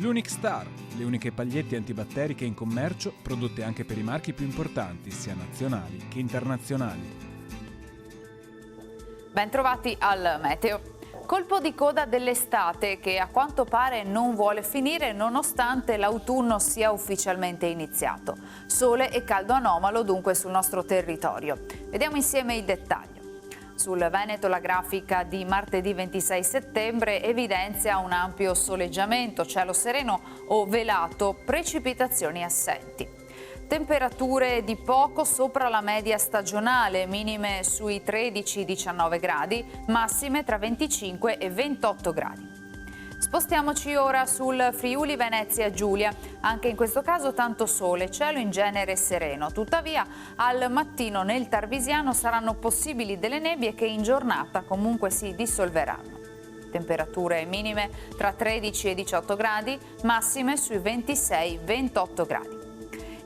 L'Unic Star, le uniche pagliette antibatteriche in commercio, prodotte anche per i marchi più importanti, sia nazionali che internazionali. Bentrovati al Meteo. Colpo di coda dell'estate che a quanto pare non vuole finire nonostante l'autunno sia ufficialmente iniziato. Sole e caldo anomalo dunque sul nostro territorio. Vediamo insieme i dettagli. Sul Veneto la grafica di martedì 26 settembre evidenzia un ampio soleggiamento, cielo sereno o velato, precipitazioni assenti. Temperature di poco sopra la media stagionale, minime sui 13-19 gradi, massime tra 25 e 28 gradi. Spostiamoci ora sul Friuli Venezia Giulia, anche in questo caso tanto sole, cielo in genere sereno, tuttavia al mattino nel Tarvisiano saranno possibili delle nebbie che in giornata comunque si dissolveranno. Temperature minime tra 13 e 18 gradi, massime sui 26-28 gradi.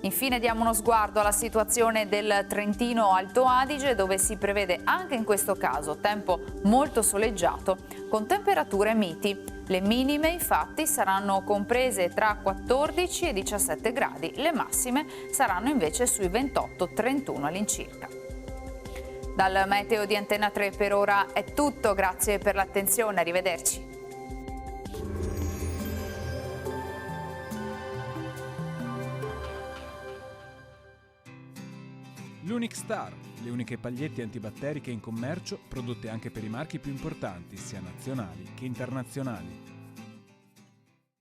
Infine diamo uno sguardo alla situazione del Trentino Alto Adige, dove si prevede anche in questo caso tempo molto soleggiato con temperature miti. Le minime infatti saranno comprese tra 14 e 17 gradi, le massime saranno invece sui 28-31 all'incirca. Dal Meteo di Antena 3 per ora è tutto, grazie per l'attenzione, arrivederci. L'Unic Star, le uniche pagliette antibatteriche in commercio, prodotte anche per i marchi più importanti, sia nazionali che internazionali.